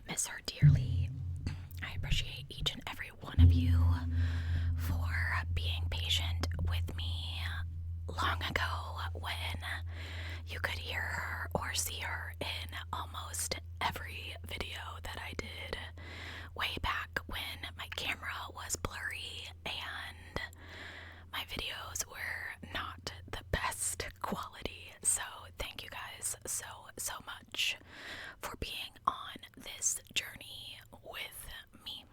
miss her dearly. I appreciate each and every one of you for being patient with me long ago when you could hear her or see her in almost every video that I did way back when my camera was blurry and my videos were not the best quality. So thank you guys so much for being on this journey with me.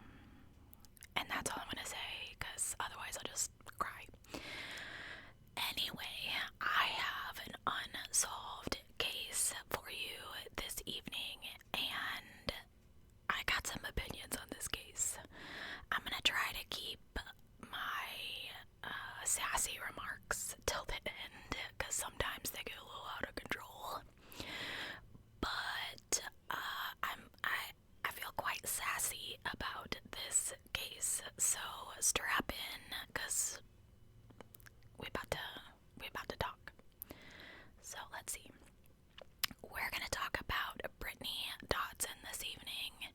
And that's all I'm gonna say, because otherwise I'll just cry. Anyway, I have an unsolved case for you this evening, and I got some opinions on this case. I'm gonna try to keep my sassy remarks till the end, because sometimes they get a little out of control. But I feel quite sassy about this case, so strap in, because we about to talk. So let's see. We're gonna talk about Brittany Dodson this evening,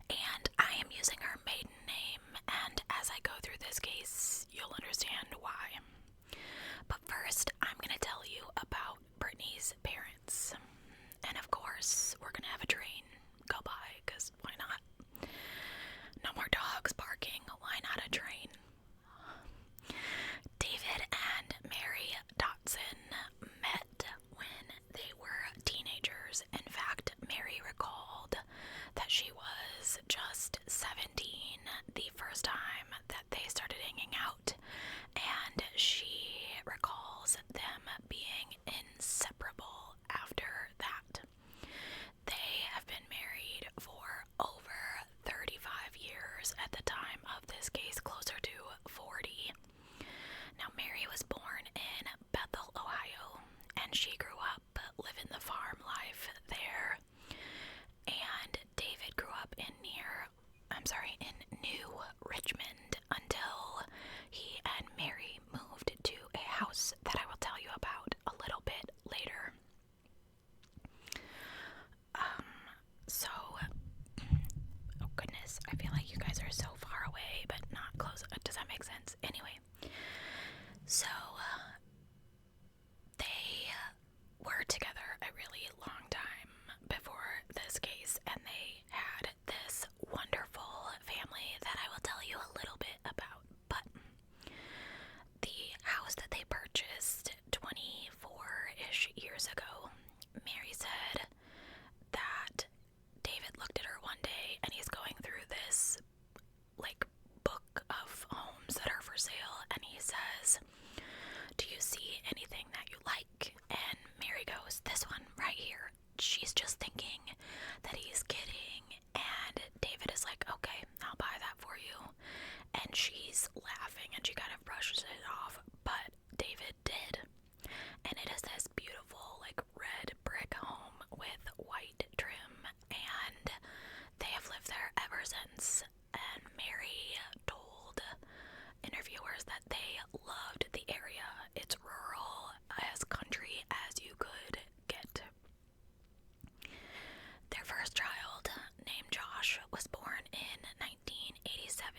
and I am using her maiden name, and as I go through this case, you'll understand why. But first, I'm gonna tell you about Brittany's parents. And of course, we're gonna have a train go by, because why not? No more dogs barking, why not a train? David and Mary Dodson met when they were teenagers. In fact, Mary recalled that she was just 17 the first time that they started hanging out, and she recalls them being inseparable after that. They have been married for over 35 years at the time of this case, closer to 40. Now, Mary was born in Bethel, Ohio, and she grew up living the farm life there. And David grew up in New Richmond until he and Mary moved to a house that I will tell you about a little bit later. Oh goodness, I feel like you guys are so far away, but not close. Does that make sense? Anyway, so they were together a really long time before this case, and they had this wonderful family that I will tell you a little bit about. But the house that they purchased 24-ish years ago, Mary said that David looked at her one day, and he's going through this book of homes that are for sale, and he says, "Do you see anything that you like?" And Mary goes, "This one right here." She's just thinking that he's kidding, and David is like, "Okay, I'll buy that for you." And she's laughing, and she kind of brushes it off, but David did. And it is this beautiful red brick home with white trim, and they have lived there ever since. And Mary told interviewers that they loved the area. It's rural, as country as you could get. Their first child, named Josh, was born in 1987,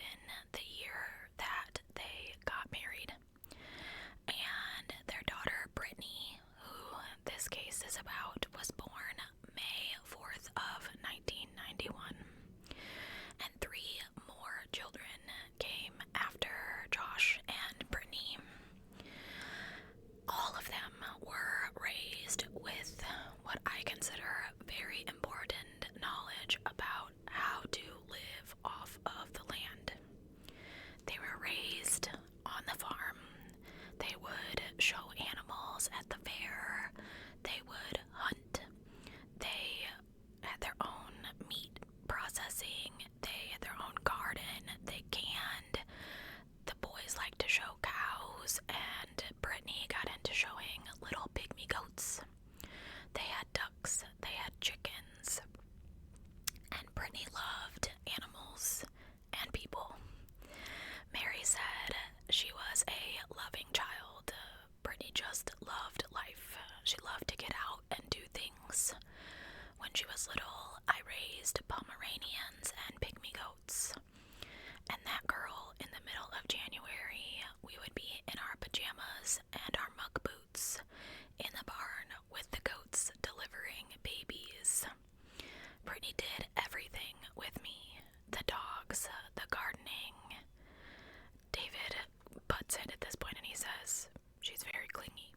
the year that they got married. And their daughter, Brittany, who this case is about, was born May 4th of 1991. And 3 more children came after Josh and Brittany. All of them were raised with what I consider very important knowledge about how to live off of the land. They were raised on the farm. They would show animals at the fair. They would hunt. They had their own meat processing. They had their own garden. They canned. The boys liked to show cows, and Brittany got into showing little pygmy goats. They had ducks. They had chickens. And Brittany loved animals and people. Mary said she was a loving child. Brittany just loved life. She loved to get out and do things. When she was little, I raised Pomeranians Brittany did everything with me. The dogs, the gardening. David butts in at this point and he says, she's very clingy.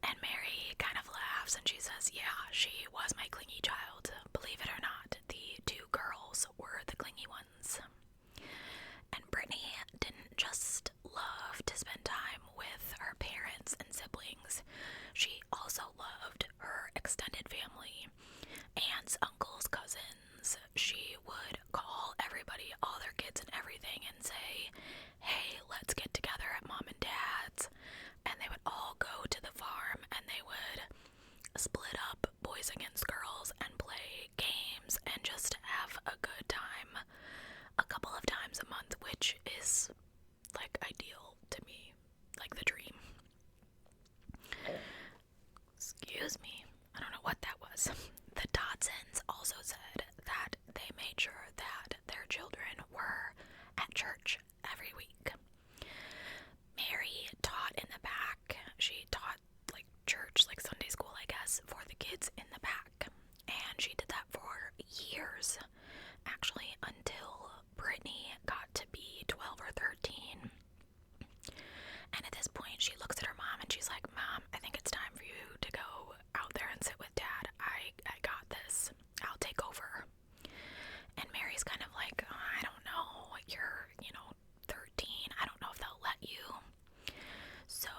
And Mary kind of laughs and she says, yeah, she was my clingy child. Believe it or not, the two girls were the clingy ones. And Brittany didn't just love to spend time with her parents and siblings. She also loved her extended family, aunts, uncles, cousins. She would call everybody, all their kids and everything, and say, hey, let's get together at mom and dad's. And they would all go to the farm and they would split up boys against girls and play games and just have a good time a couple of times a month, which is like ideal to me, like the dream. Excuse me, I don't know what that was. The Dodsons also said that they made sure that their children were at church every week. Mary taught in the back. She taught like church, like Sunday school, I guess, for the kids in the back. And she did that for years, actually, until Brittany got to be 12 or 13. And at this point, she looks at her mom and she's like, Mom, I think it's time for you to go out there and sit with Dad. I got this. I'll take over. And Mary's kind of like, oh, I don't know. You're, 13. I don't know if they'll let you. So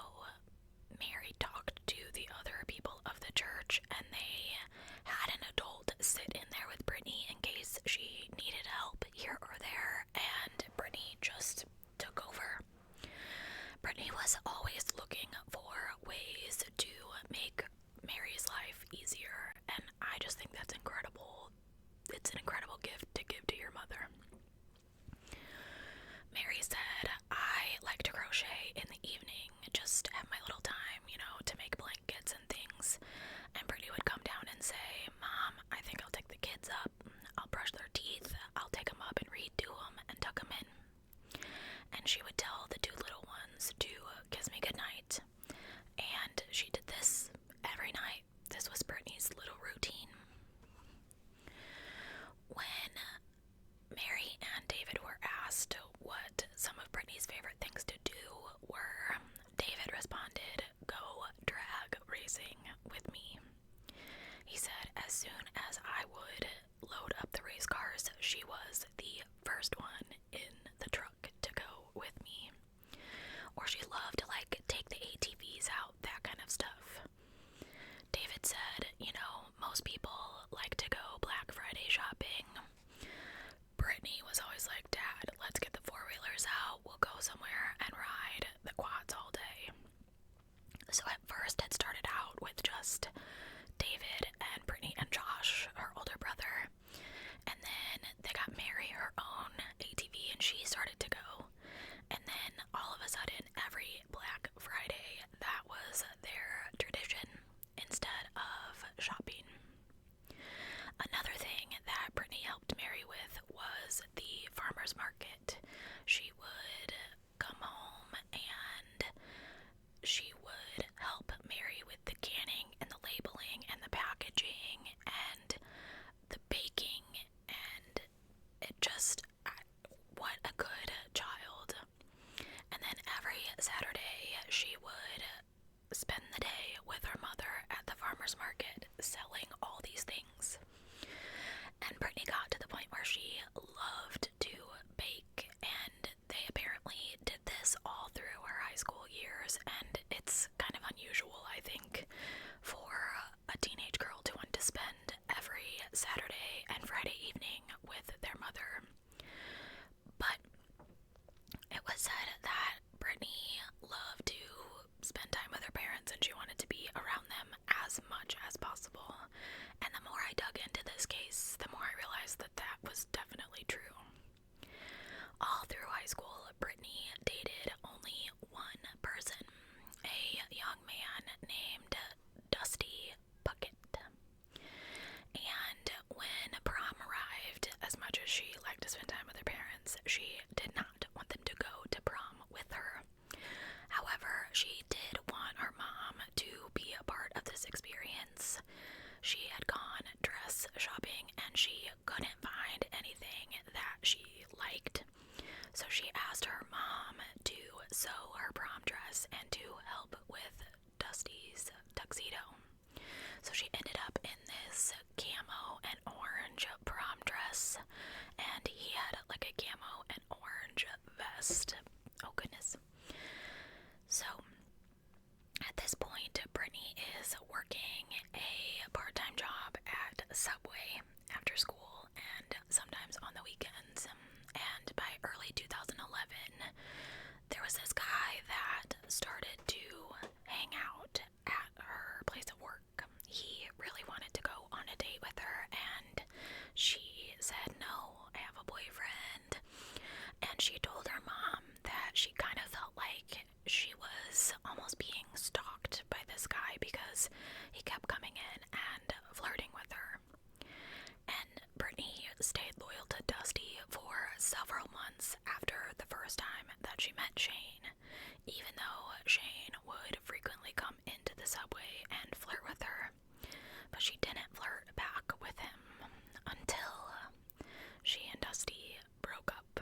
Mary talked to the other people of the church and they had an adult sit in there with Brittany in case she needed help here or there, and Brittany just took over. Brittany was always looking for ways to make Mary's life easier, and I just think that's incredible. It's an incredible gift to give to your mother. Mary said, I like to crochet in the evening, just have my little time, to make blankets and things. And Brittany would come down and say, Mom, I think I'll take the kids up. I'll brush their teeth. I'll take them up and read to them and tuck them in. And she would tell the two little ones to kiss me goodnight. And she did this every night. This was Brittany's little routine. When Mary and David were asked what some of Brittany's favorite things to do were, David responded, go drag racing with me. He said as soon as I would load up the race cars, she was the first one in the truck to go with me. Or she loved to take the ATVs out, that kind of stuff. David said, most people like to go Black Friday shopping. Brittany was always like, Dad, let's get the four-wheelers out. We'll go somewhere and ride the quads all day. So at first it started out with just David and Brittany and Josh, her older brother. And then they got Mary her own ATV and she started to go. And then all of a sudden, every Black Friday, that was their tradition instead of shopping. Another thing that Brittany helped Mary with was the farmer's market. She would come home and she would help Mary with the canning and the labeling and the packaging and the baking, and it just, what a good child. And then every Saturday she would spend the day with her mother at the farmer's market selling all these things. And Brittany got to the point where she loved to bake, and they apparently did this all through her high school years, and it's kind of unusual, I think, for a teenage girl to want to spend every Saturday and Friday evening with their mother. But it was said that Brittany loved to spend time with her parents and she wanted to be around them as much as possible. she couldn't find anything that she liked. So she asked her mom to sew her prom dress and to help with Dusty's tuxedo. So she ended up in this camo and orange prom dress, and he had like a camo and orange vest. Oh goodness. So at this point, Brittany is working a part-time job at Subway after school and sometimes on the weekends. And by early 2011, there was this guy that started to hang out at her place of work. He really wanted to go on a date with her, and she said, "No, I have a boyfriend." And she told her mom that she kind of felt like she was almost being stalked by this guy because he kept coming in and flirting with her. And Brittany stayed loyal to Dusty for several months after the first time that she met Shane, even though Shane would frequently come into the Subway and flirt with her. But she didn't flirt back with him until she and Dusty broke up.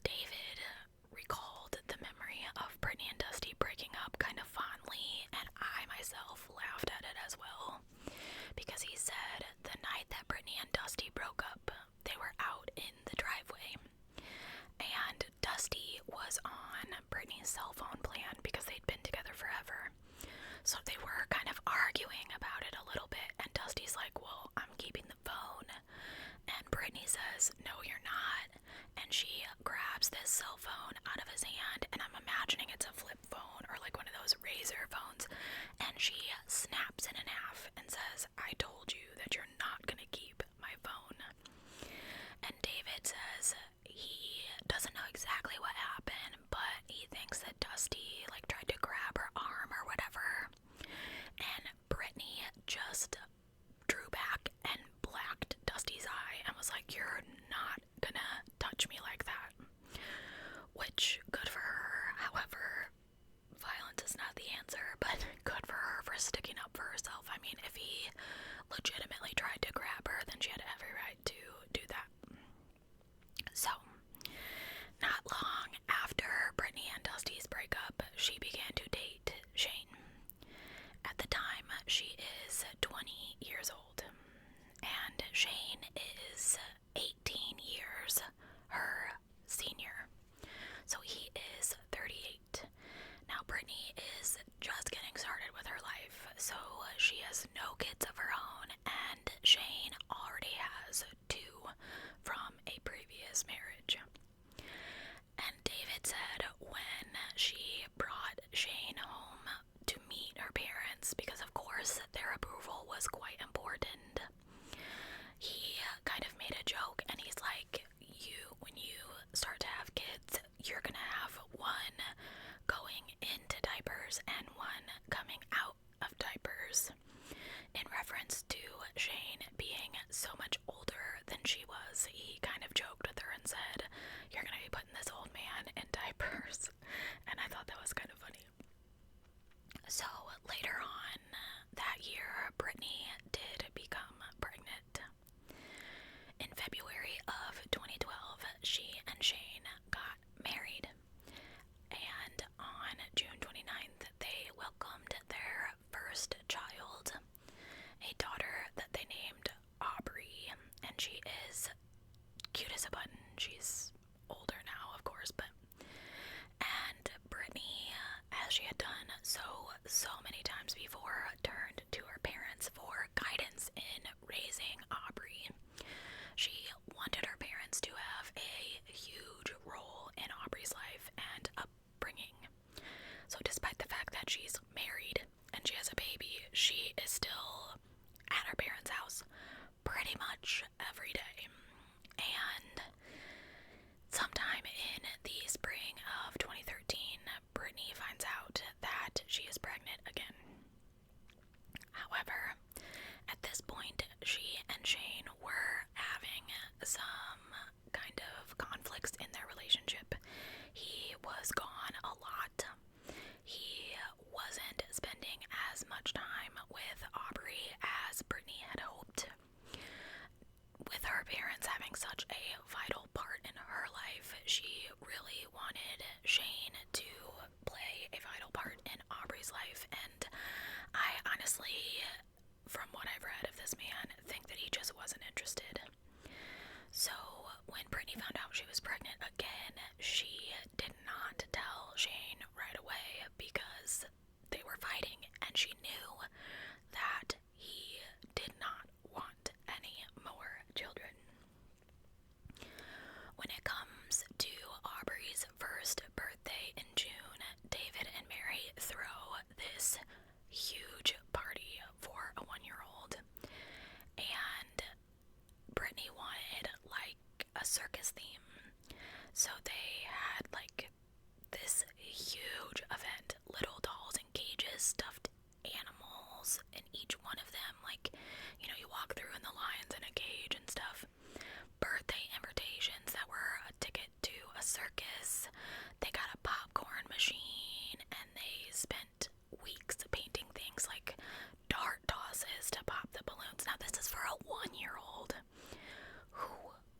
David recalled the memory of Brittany and Dusty breaking up kind of fondly, and I myself laughed at it as well, because he said the night that Brittany and Dusty broke up, they were out in the driveway, and Dusty was on Brittany's cell phone plan because they'd been together forever. So they were kind of arguing about it a little bit, and Dusty's like, "Well, I'm keeping the phone." And Brittany says, "No, you're not." And she grabs this cell phone out of his hand, and I'm imagining it's a flip phone or like one of those razor phones, and she snaps it in half and says, "I told you that you're not gonna keep my phone." And David says he doesn't know exactly what happened, but he thinks that Dusty like tried to grab her arm or whatever, and Brittany just drew back and blacked Dusty's eye and was like, "You're not gonna touch me like that." Which, good for her. However, violence is not the answer, but good for her for sticking up for herself. I mean, if he legitimately tried to grab her, then she had every right to do that. So, not long after Brittany and Dusty's breakup, she began to date Shane. At the time, she is 20 years old, and Shane is 18 years her senior. So he is 38. Now Brittany is just getting started with her life, so she has no kids of her own, and Shane already has 2 from a previous marriage. And David said when she brought Shane home to meet her parents, because of course their approval was quite important, he kind of made a joke this man think that he just wasn't interested. So when Brittany found out she was pregnant again, she did not tell Shane right away because they were fighting, and she knew that he did not want any more children. When it comes to Aubrey's first birthday in June, David and Mary throw this huge party for a 1-year-old, and Brittany wanted like a circus theme, so they had like this huge event, little dolls in cages, stuffed animals in each one of them, like, you know, you walk through and the lions in a cage and stuff, birthday invitations that were a ticket to a circus. They got a popcorn machine, and they spent weeks painting things like dart tosses to pop the balloons. Now this is for a 1-year-old who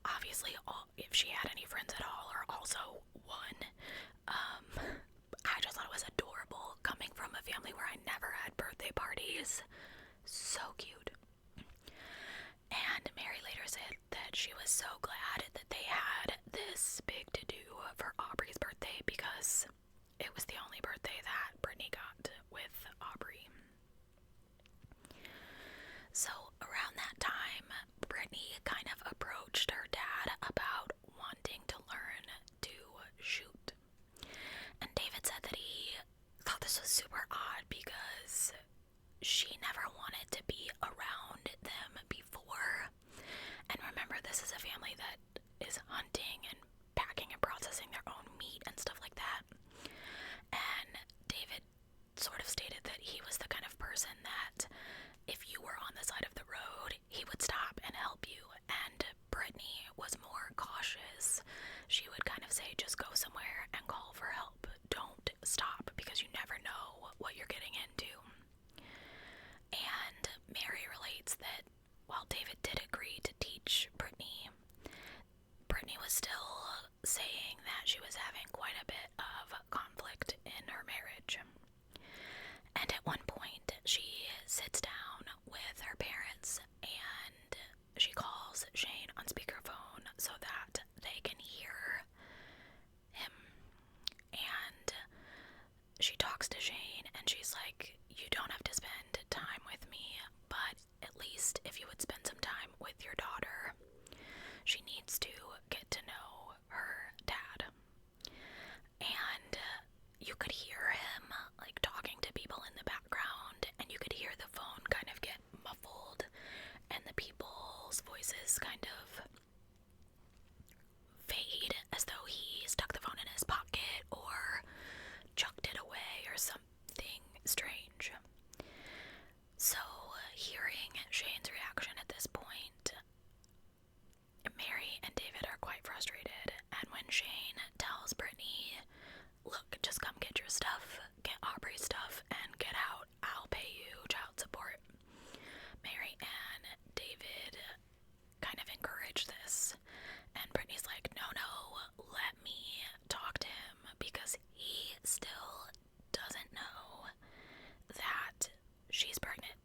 obviously, if she had any friends at all, are also 1. I just thought it was adorable coming from a family where I never had birthday parties. So cute. And Mary later said that she was so glad that they had this big to-do for Aubrey's birthday because it was the only birthday that Brittany got with Aubrey. So around that time, Brittany kind of approached her dad about wanting to learn to shoot. And David said that he thought this was super odd because she never wanted to be around them before. And remember, this is a family that is hunting and packing and processing their own meat and stuff like that. And David sort of stated that he was the kind of person that if you were on the side of the road, he would stop and help you. And Brittany was more cautious. She would kind of say, just go somewhere and call for help. Don't stop, because you never know what you're getting into. And Mary relates that while David did agree to teach Brittany, Brittany was still saying that she was having quite a bit of conflict in her marriage. And at one point, she sits down with her parents and she calls Shane on speakerphone so that they can hear him. And she talks to Shane and she's like, you don't have to spend time with me, but at least if you would spend some time with your daughter. She needs to get to know her dad. And you could hear him like talking to people in the background, and you could hear the phone kind of get muffled and the people's voices kind of fade as though he stuck the phone in his pocket or chucked it away or something strange. So hearing Shane's reaction at this point, Mary and David are quite frustrated, and when Shane tells Brittany, look, just come get your stuff, get Aubrey's stuff, and get out, I'll pay you child support, Mary and David kind of encourage this, and Brittany's like, no, let me talk to him, because he still doesn't know that she's pregnant,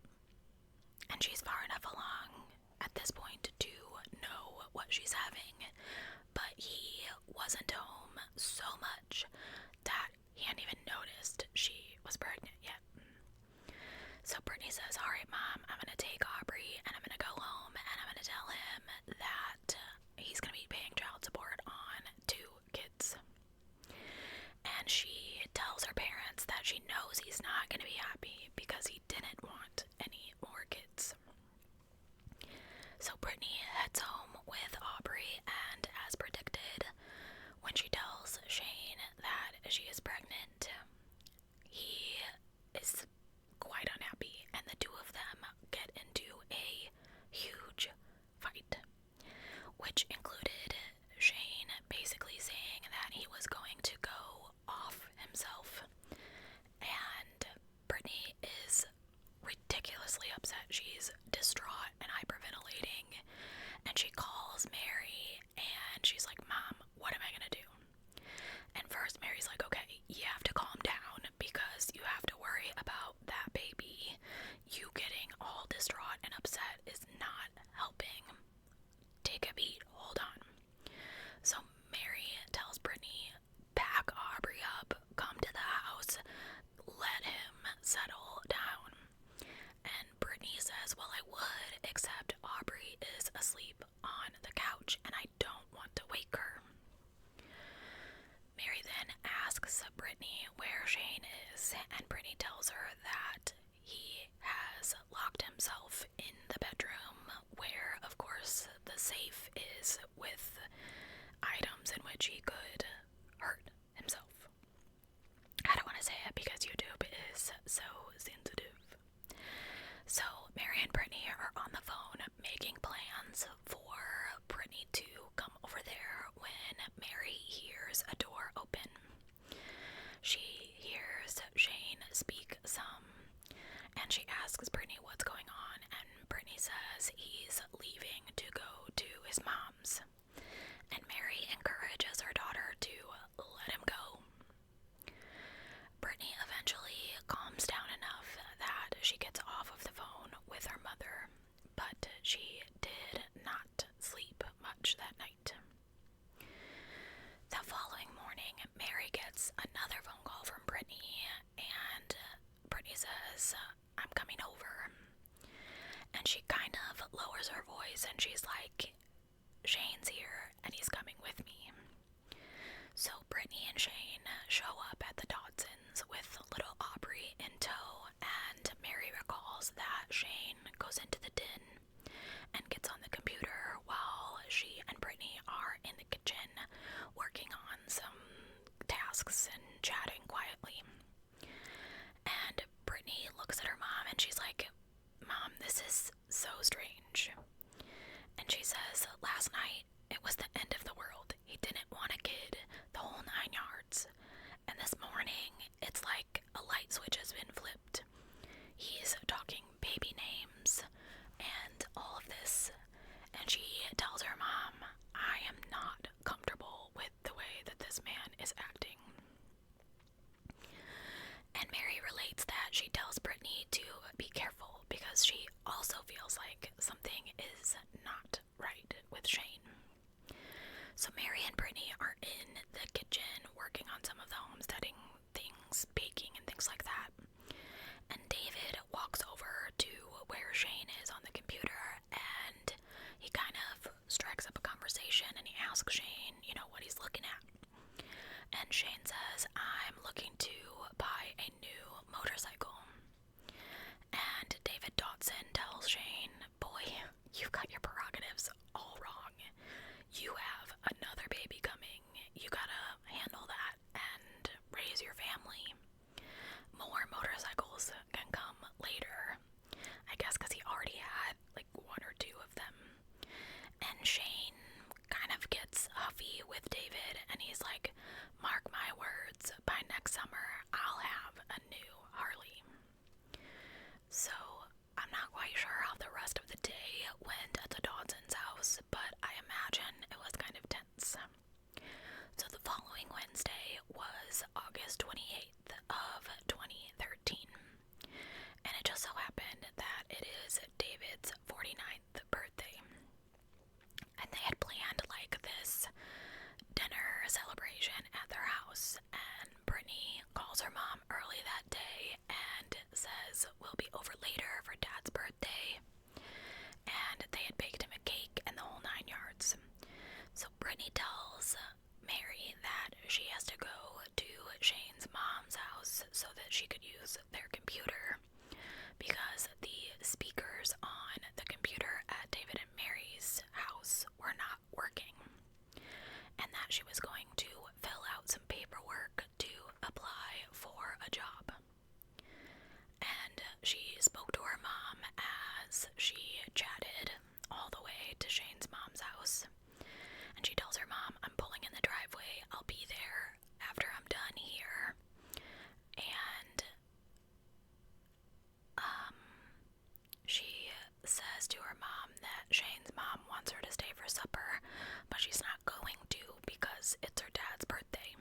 and she's far enough along at this point to know what she's having, but he wasn't home so much that he hadn't even noticed she was pregnant yet. So Brittany says, alright mom, I'm gonna take Aubrey and I'm gonna go home and I'm gonna tell him that he's gonna be paying child support on 2 kids. And she tells her parents that she knows he's not gonna be happy because he didn't want any more kids. So Brittany heads home with Aubrey, and as predicted, when she tells Shane that she is pregnant, he is quite unhappy, and the two of them get into a huge fight, which included Shane basically saying that he was going to go off himself, and Brittany is ridiculously upset. She's distraught and hyperventilating, and she calls Mary and she's like, Mom, what am I gonna do? And first Mary's like, okay, you have to calm down because you have to worry about that baby. You getting all distraught and upset is asks Brittany where Shane is, and Brittany tells her that he has locked himself in the bedroom where, of course, the safe is with items in which he could hurt himself. I don't want to say it because YouTube is so sensitive. So Mary and Brittany are on the phone making plans for Brittany to come over there when Mary hears a door open. She hears Shane speak some, and she asks Brittany what's going on, and Brittany says he's leaving to go to his mom's, and Mary encourages her daughter to let him go. Brittany eventually calms down enough that she gets off of the phone with her mother, but she did not sleep much that night. The following morning, Mary gets another phone call from Brittany, and Brittany says, "I'm coming over." And she kind of lowers her voice, and she's like, "Shane's here, and he's coming with me." So Brittany and Shane show up at the Dodsons with little Aubrey in tow, and Mary recalls that Shane goes into the den and gets on the computer while she and Brittany are in the kitchen working on some tasks and chatting quietly. And Brittany looks at her mom and she's like, "Mom, this is so strange." And she says, "Last night it was the end of the world. He didn't want a kid, the whole 9 yards. And this morning, it's like a light switch has been flipped. He's talking baby names and all of this." And she tells her mom, "I am not comfortable with the way that this man is acting." And Mary relates that she tells Brittany to be careful because she also feels like something is not right with Shane. So Mary and Brittany are in the kitchen working on some of the homesteading things, baking and things like that. And David walks over to where Shane is on the computer, and he kind of strikes up a conversation, and he asks Shane, what he's looking at. And Shane says, "I'm looking to buy a new motorcycle." And David Dodson tells Shane, "Boy, you've got your prerogatives all wrong. You have another baby coming. You gotta handle that and raise your family. More motorcycles can come later." I guess because he already had like 1 or 2 of them. And Shane kind of gets huffy with David, and he's like, "Mark my words, by next summer I'll have a new Harley." So I'm not quite sure how the rest of the day went at the Dodson's house, but I imagine it was kind of tense. So the following Wednesday was August 28th of 2013, and it just so happened that it is David's 49th birthday, and they had planned like this dinner celebration at their house, and Brittany calls her mom early that day and says, "We'll be over later for Dad's birthday," and they had baked him a cake and the whole 9 yards. So Brittany tells Mary that she has to go to Shane's mom's house so that she could use their computer because the speakers on the computer at David and Mary's house were not working, and that she was going to fill out some paperwork to apply for a job. And she spoke to her mom as she chatted all the way to Shane's mom's house. And she tells her mom, "I'm pulling in the driveway. I'll be there after I'm done here." And she says to her mom that Shane's mom wants her to stay for supper, but she's not going to because it's her dad's birthday.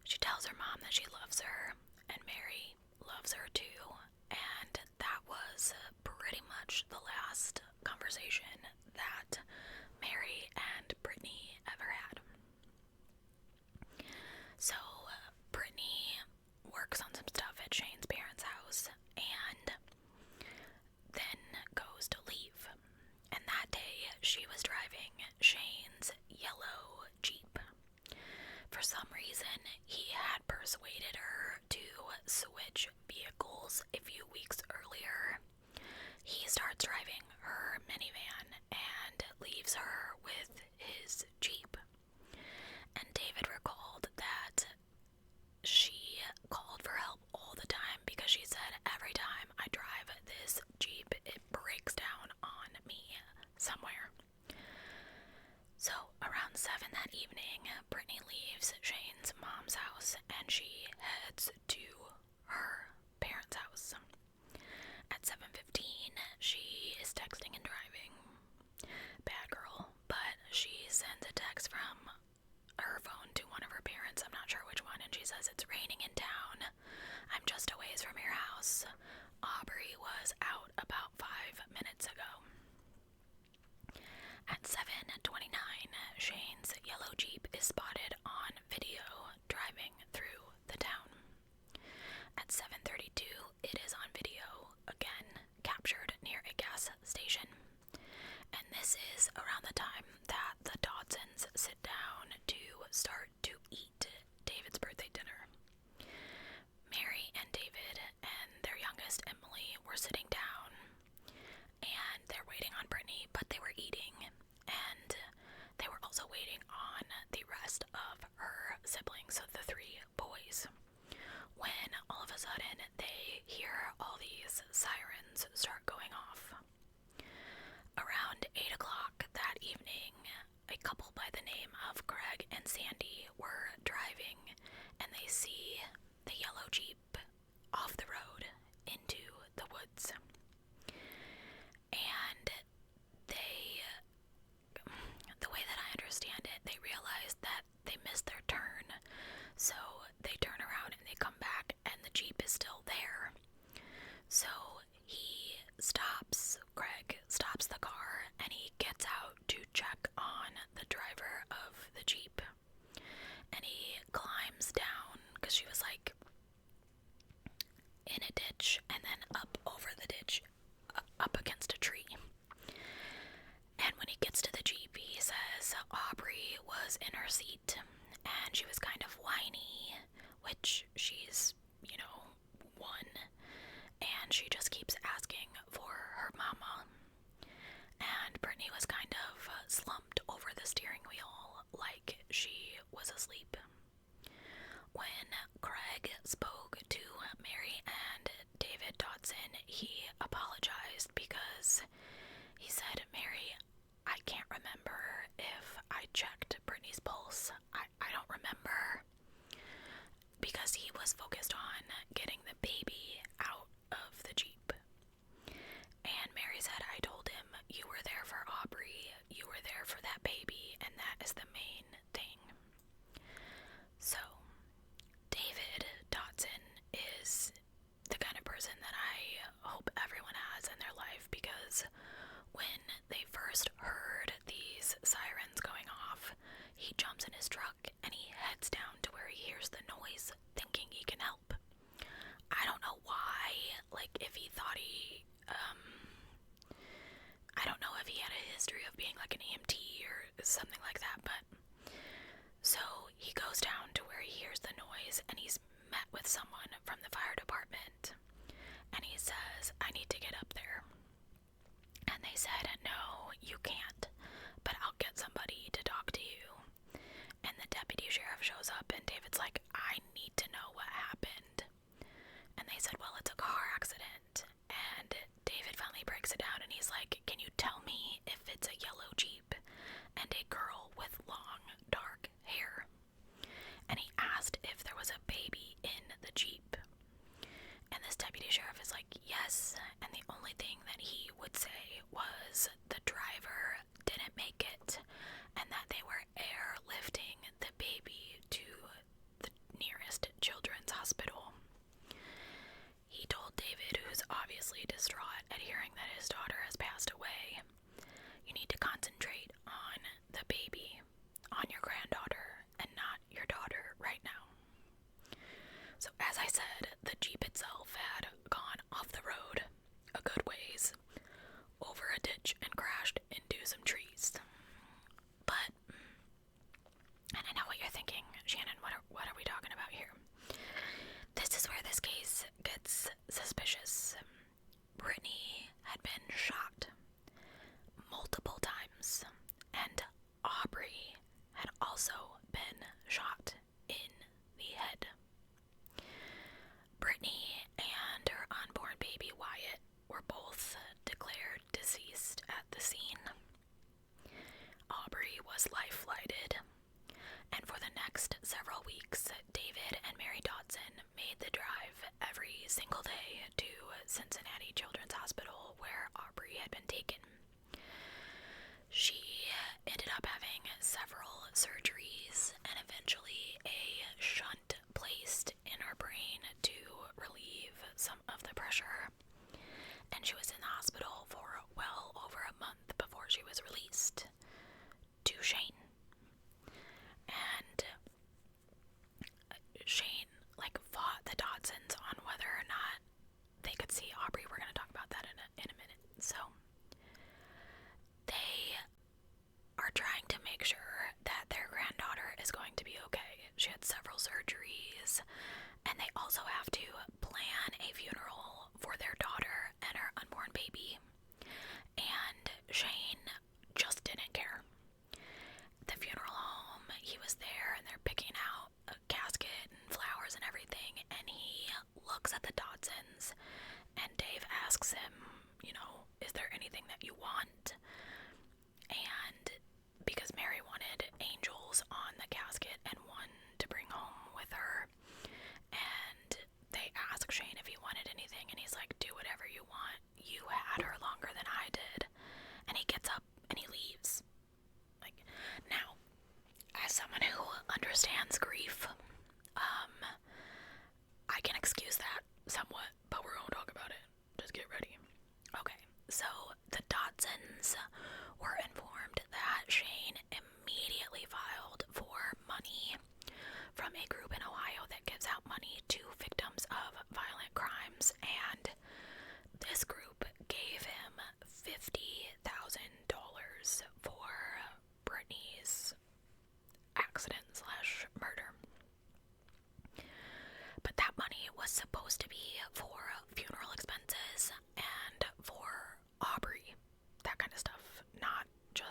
She tells her mom that she loves her, and Mary loves her too, and that was pretty much the last conversation that Mary and Brittany ever had. So Brittany works on some stuff at Shane's parents' house and then goes to leave. And that day she was driving Shane's yellow Jeep. For some reason he had persuaded her to switch vehicles a few weeks earlier. He starts driving her minivan and leaves her with his Jeep. And David recalled that she called for help all the time because she said, every time I drive this Jeep, it breaks down on me somewhere. So around 7 that evening, Brittany leaves Shane's mom's house and she heads to her parents' house. At 7:15, she is texting and driving. Bad girl, but she sends a text from her phone to one of her parents, I'm not sure which one, and she says, it's raining in town. I'm just a ways from your house. Aubrey was out about 5 minutes ago. At 7:29, Shane's yellow Jeep is spotted on video driving through the town. At 7:32, it is on video, again captured near a gas station. And this is around the time that the Dodsons sit down to start to eat David's birthday dinner. Mary and David and their youngest, Emily, were sitting down and they're waiting on Brittany, but they were eating, and they were also waiting on the rest of her siblings, so the 3 boys, when all of a sudden they hear all these sirens start going off. Around 8 o'clock that evening, a couple by the name of Greg and Sandy were driving, and they see the yellow Jeep off the road into the woods. And the way that I understand it, they realized that they missed their turn, so they turn around and they come back, and the Jeep is still there. So Greg stops the car, and he gets out to check on the driver of the Jeep. And he climbs down, because she was like in a ditch, and then up over the ditch, up against a tree. And when he gets to the Jeep, he says Aubrey was in her seat, and she was kind of whiny, which she's, 1, and she just keeps asking for her mama. And Brittany was kind of slumped over the steering wheel like she was asleep. When Greg spoke to Mary and David Dodson, he apologized because he said, Mary, I can't remember if I checked Brittany's pulse. I don't remember, because he was focused on getting the baby out of the Jeep. And Mary said, I told him, you were there for Aubrey, you were there for that baby, and that is the main thing. So, David Dodson is the kind of person that I hope everyone has in their life, because when they first heard these sirens going off, he jumps in his truck and he heads down to where he hears the noise, thinking he can help. I don't know why, if he thought I don't know if he had a history of being like an EMT or something like that, but so he goes down to where he hears the noise, and he's met with someone from the fire department, and he says, I need to get up there. And they said, no, you can't, but I'll get somebody to talk to you. And the deputy sheriff shows up, and David's like, I need to know what happened. And they said, well, it's a car accident. And David finally breaks it down, and he's like, can you tell me if it's a yellow Jeep and a girl with long, dark hair? And he asked if there was a baby in the Jeep. And this deputy sheriff is like, yes, and the only thing that he would say was the driver didn't make it, and that they were airlifting the baby to the nearest children's hospital. He told David, who's obviously distraught at hearing that his daughter has passed away, you need to concentrate on the baby, on your granddaughter, and not your daughter right now. So as I said, the Jeep itself had gone off the road a good ways, over a ditch, and crashed into some trees. But, and I know what you're thinking, Shannon, what are we talking about here?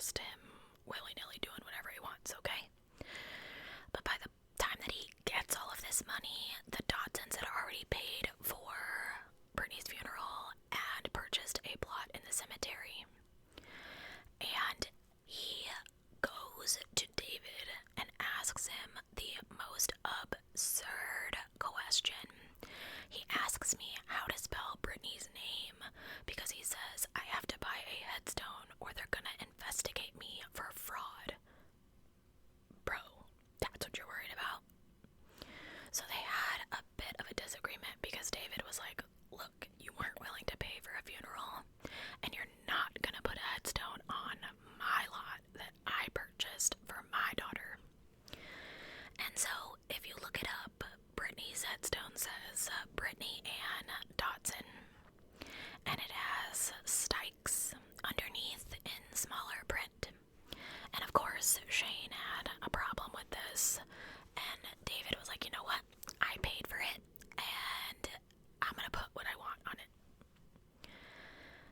just him willy-nilly doing whatever he wants, okay? But by the time that he gets all of this money, the Dodsons had already paid for Brittany's funeral and purchased a plot in the cemetery. And he goes to David and asks him the most absurd question. He asks me how to spell Brittany's name because he says I have to buy a headstone or they're gonna investigate me for fraud. Bro, that's what you're worried about? So they had a bit of a disagreement because David was like, look, you weren't willing to pay for a funeral and you're not gonna put a headstone on my lot that I purchased for my daughter. And so if you look it up, Brittany's headstone says Brittany Ann Dodson, and it has Stykes underneath in smaller print. And of course, Shane had a problem with this, and David was like, you know what, I paid for it, and I'm gonna put what I want on it.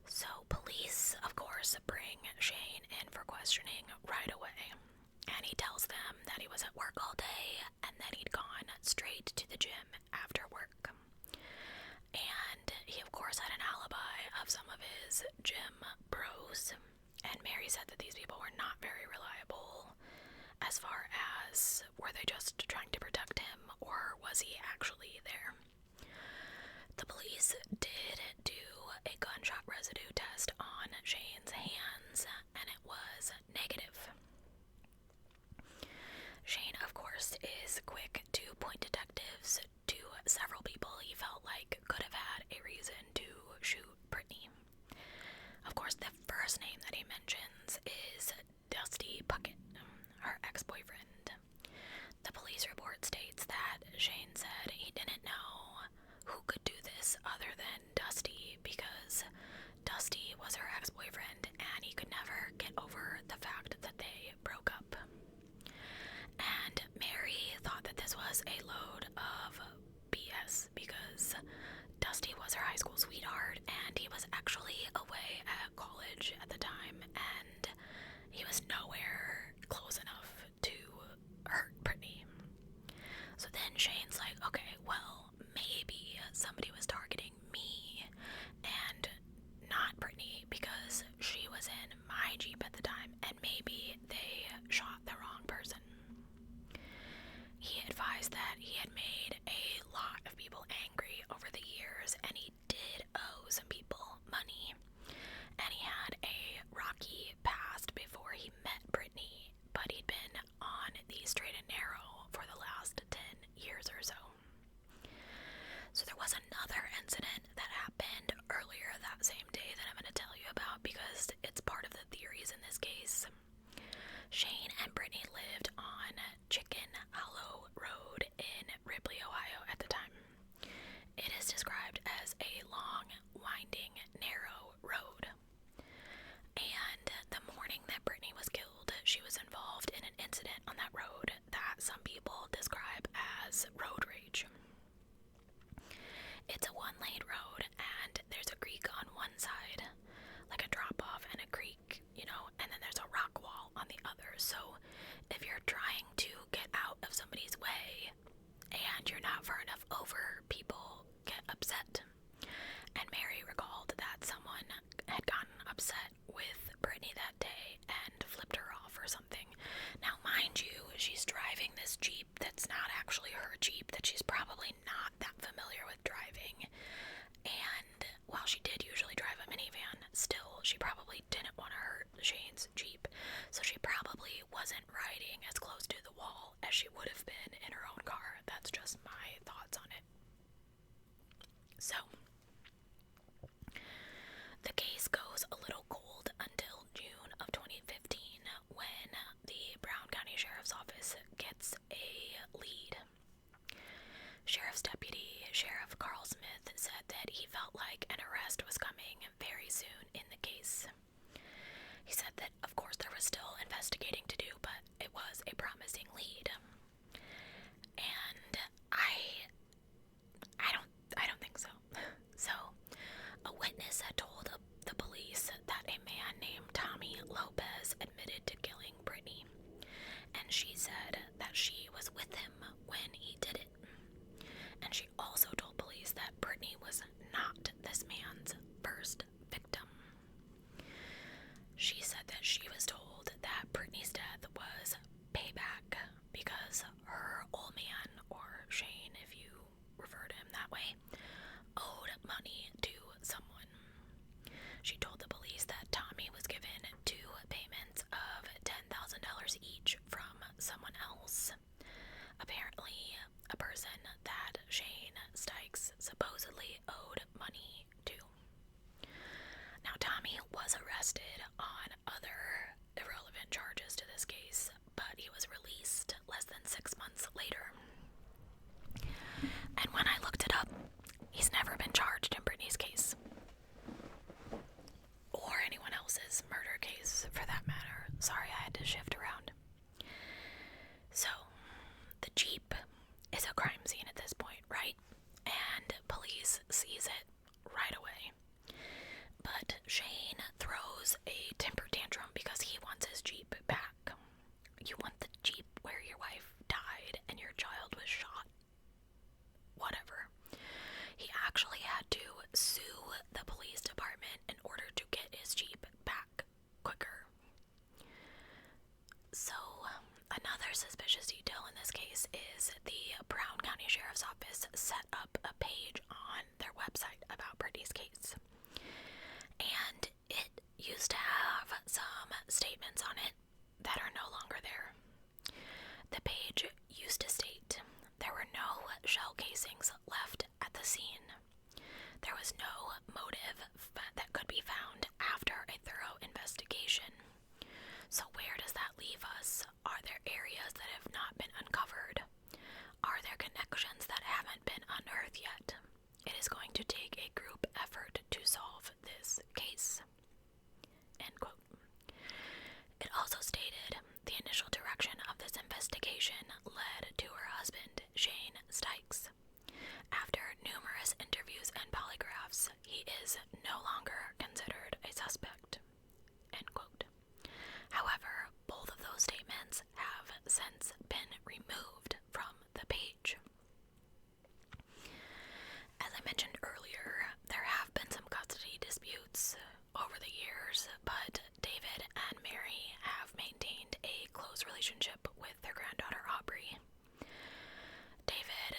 So police, of course, bring Shane in for questioning right away, and he tells them that he was at work all day, and that he'd gone straight to the gym after work. And he, of course, had an alibi of some of his gym bros, and Mary said that these people were not very reliable as far as were they just trying to protect him or was he actually there. The police did do a gunshot residue test on Shane's hands and it was negative. Shane, of course, is quick to point detectives to several people he felt like could have had a reason to shoot Brittany. Of course, the first name that he mentions is Dusty Puckett, her ex-boyfriend. The police report states that Shane said he didn't know who could do this other than Dusty because Dusty was her ex-boyfriend and he could never get over the fact that they broke up. And Mary thought that this was a load of BS because Dusty was her high school sweetheart and he was actually away at college at the time and he was nowhere close enough to hurt Brittany. So then Shane's like, okay, well, maybe somebody was targeting me and not Brittany because she was in my Jeep at the time and maybe they shot the wrong person. He advised that he had made a lot of people angry over the years and he did owe some people money. And he had a rocky past before he met Brittany, but he'd been on the straight and narrow for the last 10 years or so. So there was another incident that happened earlier that same day that I'm going to tell you about because it's part of the theories in this case. Shane and Brittany lived on Chicken Hollow Road in Ripley, Ohio at the time. It is described as a long, winding, narrow road. And the morning that Brittany was killed, she was involved in an incident on that road that some people describe as road rage. It's a one-lane road, and there's a creek on one side, like a drop-off and a creek, you know, and then there's a rock wall on the other. So if you're trying to get out of somebody's way and you're not far enough over, people get upset. And Mary recalled that someone had gotten upset with Brittany that day and flipped her off or something. Now, mind you, she's driving this Jeep that's not actually her Jeep, that she's probably not that familiar with driving. And while she did usually drive a minivan, still, she probably didn't want to hurt Shane's Jeep. So she probably wasn't riding as close to the wall as she would have been in her own car. That's just my thoughts on it. So the case goes a little cold until June of 2015 when the Brown County Sheriff's Office gets a lead. Sheriff's Deputy Sheriff Carl Smith said that he felt like an arrest was coming very soon in the case. He said that, of course, there was still investigating to do, but it was a promising lead. And I don't think so. and she said that she was with him when he did it. And she also told police that Brittany was not this man's first victim. She said that she was told that Brittany's death was payback because her old man, or Shane if you refer to him that way, owed money to someone. She told the police that Tommy was given 2 payments of $10,000 each from someone else. Apparently, a person that Shane Stikes supposedly owed money to. Now, Tommy was arrested on other irrelevant charges to this case, but he was released less than 6 months later. And when I looked it up, he's never been charged in Britney's case. Or anyone else's murder case, for that matter. Sorry, I had to shift around. So, the Jeep is a crime scene at this point, right? And police sees it right away. But Shane throws a temper tantrum because he wants his Jeep back. You want the Jeep where your wife died and your child was shot? Whatever. He actually had to sue the police department in order to get his Jeep back quicker. So, another suspicious detail in this case is the Brown County Sheriff's Office set up a page on their website about Brittany's case. And it used to have some statements on it that are no longer there. The page used to state there were no shell casings left at the scene. There was no motive that could be found after a thorough investigation. So where does that leave us? Are there areas that have not been uncovered? Are there connections that haven't been unearthed yet? It is going to take a group effort to solve this case. End quote. It also stated the initial direction of this investigation led to her husband, Shane Stikes. After numerous interviews and polygraphs, he is no longer considered a suspect. End quote. However, both of those statements have since been removed from the page. As I mentioned earlier, there have been some custody disputes over the years, but David and Mary have maintained a close relationship with their granddaughter Aubrey. David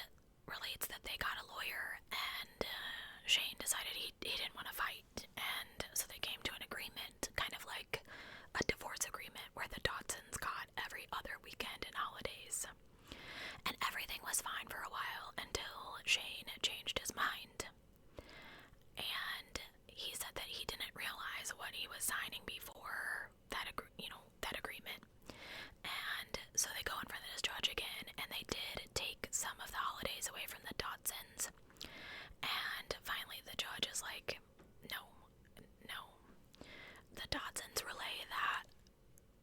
relates that they got a lawyer, and Shane decided he didn't want to fight, and so they came to an agreement, kind of like a divorce agreement where the Dodsons got every other weekend and holidays. And everything was fine for a while until Shane changed his mind. And he said that he didn't realize what he was signing before that agreement. And so they go in front of this judge again, and they did take some of the holidays away from the Dodsons. And finally the judge is like, no. The Dodsons relay that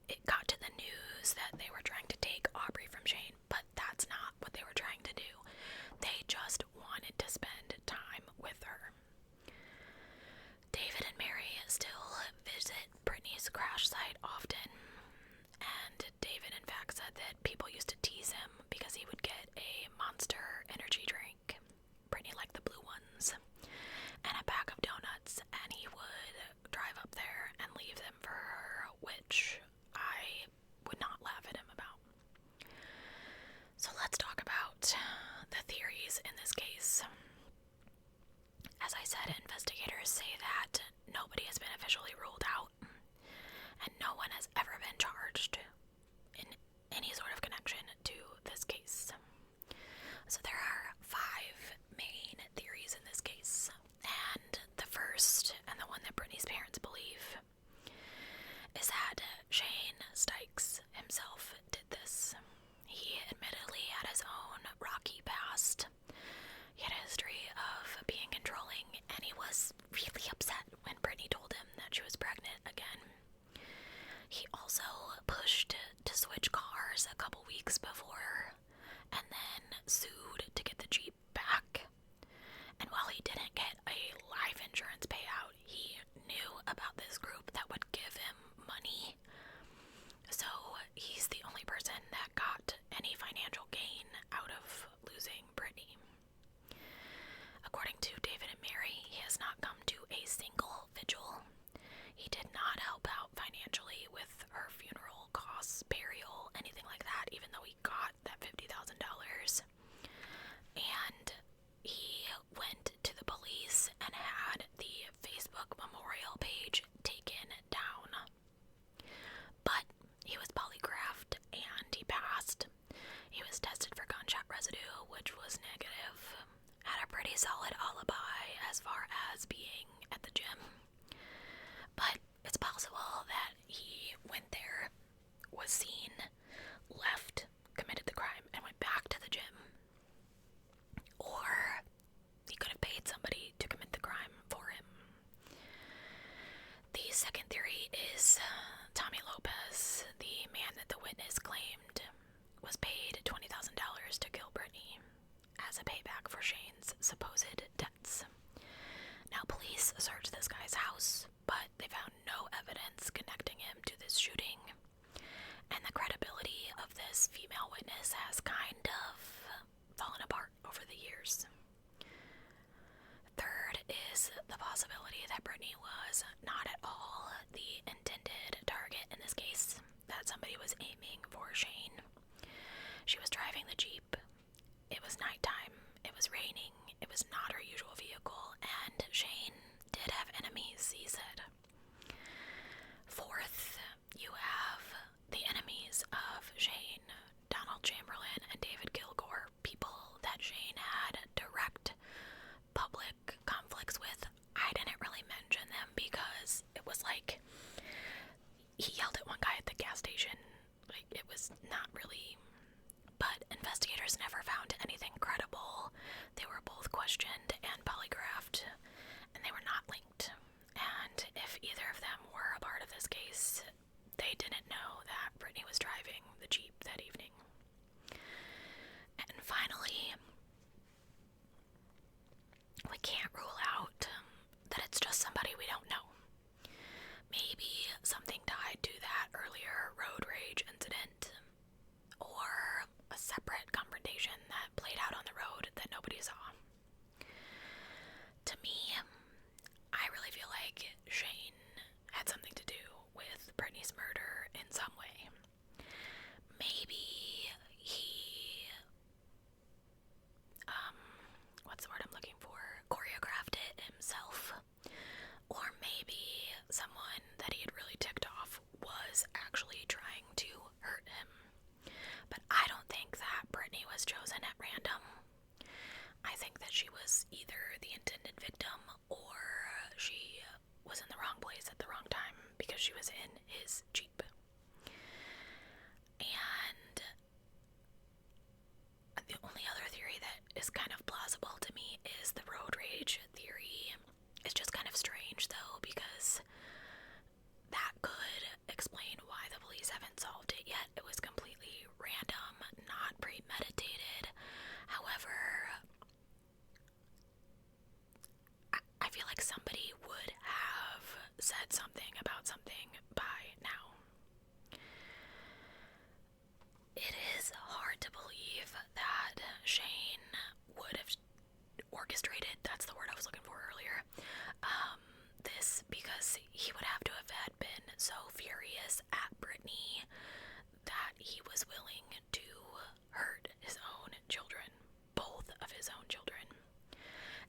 it got to the news that they were trying to take Aubrey from Shane, but that's not what they were trying to do. They just wanted to spend time with her. David and Mary still visit Brittany's crash site often, and David in fact said that people used to tease him because he would get a Monster energy drink, Brittany liked the blue ones, and a bag of donuts, and he would drive up there and leave them for her, which I would not laugh at him about. So let's talk about the theories in this case. As I said, investigators say that nobody has been officially ruled out, and no one has ever been charged in any sort of connection to this case. So there are 5 main theories in this case, and the first, and the one that Brittany's parents believe, is that Shane Stikes himself did this. He admittedly had his own rocky past. He had a history of being controlling, and he was really upset when Brittany told him that she was pregnant. that one guy at the gas station, like, it was not really, but investigators never found anything credible. They were both questioned and polygraphed, and they were not linked. And if either of them were a part of this case, they didn't know that Britney was driving the Jeep that evening. And finally, we can't rule out that it's just somebody we don't know. Maybe something tied to that earlier road rage incident, or a separate confrontation that played out on the road that nobody saw. To me, I really feel like Shane had something to do with Britney's murder in some way. Maybe he, what's the word I'm looking for? Choreographed it himself. Or maybe someone that he had really ticked off was actually trying to hurt him. But I don't think that Britney was chosen at random. I think that she was either the intended victim or she was in the wrong place at the wrong time because she was in his Jeep. And the only other theory that is kind of plausible to me is the road rage theory. It's just kind of strange though, because that could explain why the police haven't solved it yet. It was completely random, not premeditated. However, I feel like somebody would have said something about something by now. It is hard to believe that Shane would have orchestrated, that's the word I was looking for earlier, this, because he would have to have had been so furious at Britney that he was willing to hurt his own children, both of his own children.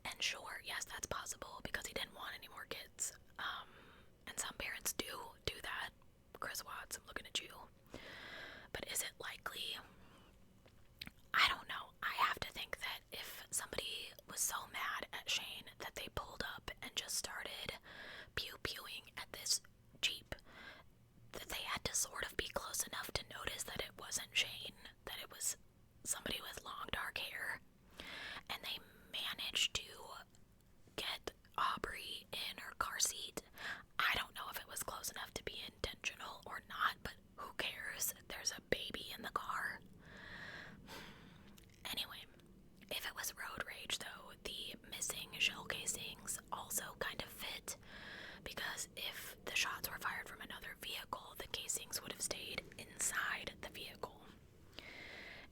And sure, yes, that's possible because he didn't want any more kids. And some parents do that. Chris Watts, I'm looking at you. But is it likely? I don't know. I have to think that if somebody was so mad at Shane that they pulled up and just started pew-pewing at this Jeep, that they had to sort of be close enough to notice that it wasn't Shane, that it was somebody with long dark hair, and they managed to get Aubrey in her car seat. I don't know if it was close enough to be intentional or not, but who cares? There's a baby in the car. Anyway, if it was road rage though, the missing shell casings also kind of fit, because if the shots were fired from another vehicle, the casings would have stayed inside the vehicle.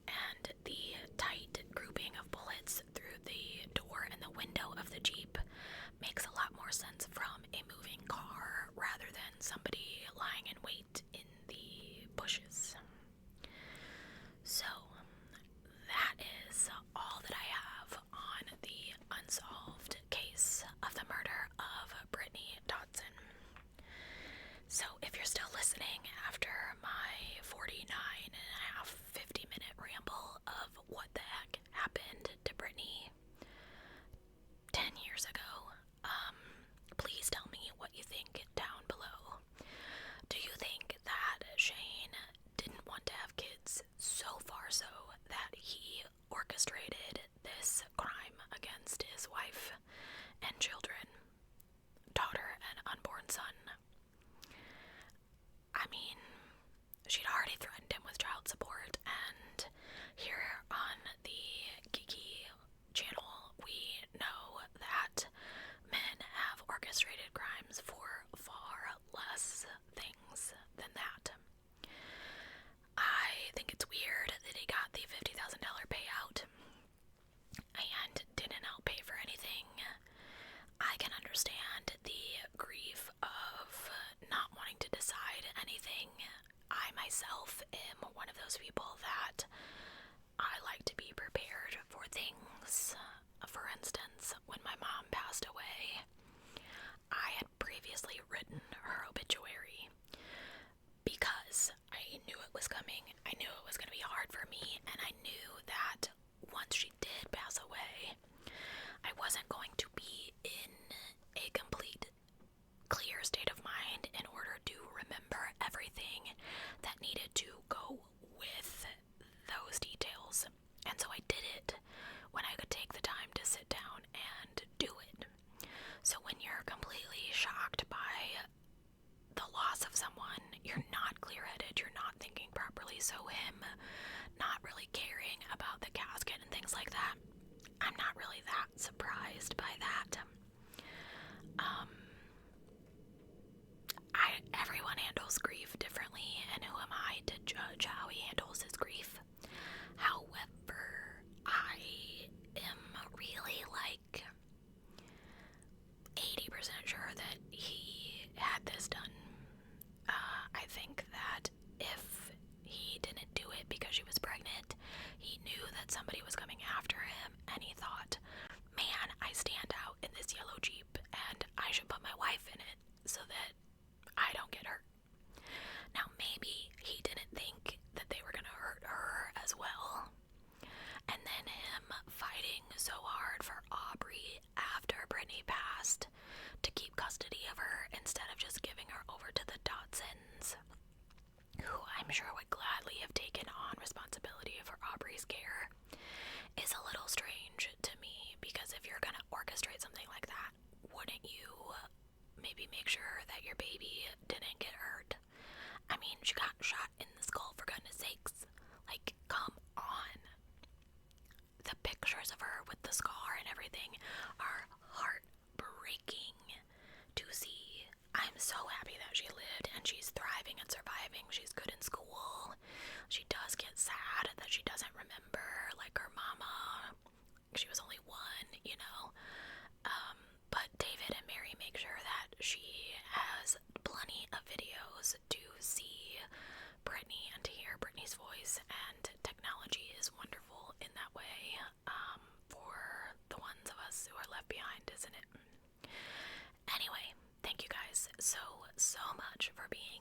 And the tight grouping of bullets through the door and the window of the Jeep makes a lot more sense from a moving car rather than somebody lying in wait in the bushes. So, that is all that I have on the unsolved case of the murder of Britney Dodson. So, if you're still listening after my 50-minute ramble of what the heck happened to Britney 10 years ago, please tell me what you think down below. Do you think that Shane didn't want to have kids so far so that he orchestrated this crime against his wife and children, daughter and unborn son? I mean, she'd already threatened him with child support, and here on the Geeky channel, we know that men have orchestrated crimes for far less things than that. I think it's weird that he got the $50,000 payout and didn't outpay for anything. I can understand the grief of not wanting to decide anything. I myself am one of those people that I like to be prepared for things. For instance, when my mom passed away, I had previously written her obituary because I knew it was coming. I knew it was going to be hard for me, and I knew that once she did pass away, I wasn't going to be in a complete clear state of mind in order to remember everything needed to go with those details. And so I did it when I could take the time to sit down and do it. So when you're completely shocked by the loss of someone, you're not clear-headed, you're not thinking properly, so him not really caring about the casket and things like that, I'm not really that surprised by that. Everyone handles grief differently, and who am I to judge how he handles his grief? However, I am really like 80% sure that he had this done. I think that if he didn't do it because she was pregnant, he knew that somebody was coming after him, and he thought, man, I stand out in this yellow Jeep, and I should put my wife in it so that I don't get hurt. Now, maybe he didn't think that they were going to hurt her as well. And then him fighting so hard for Aubrey after Brittany passed to keep custody of her instead of just giving her over to the Dodsons, who I'm sure would gladly have taken on responsibility for Aubrey's care, is a little strange to me, because if you're going to orchestrate something like that, wouldn't you maybe make sure that your baby didn't get hurt? I mean, she got shot in the skull, for goodness sakes. Like, come on. The pictures of her with the scar and everything are heartbreaking to see. I'm so happy that she lived and she's thriving and surviving. She's good in school. She does get sad that she doesn't remember, like, her mama. She was only one, you know. But David and Mary make sure that she has plenty of videos to see Brittany and to hear Brittany's voice, and technology is wonderful in that way, for the ones of us who are left behind, isn't it? Anyway, thank you guys so much for being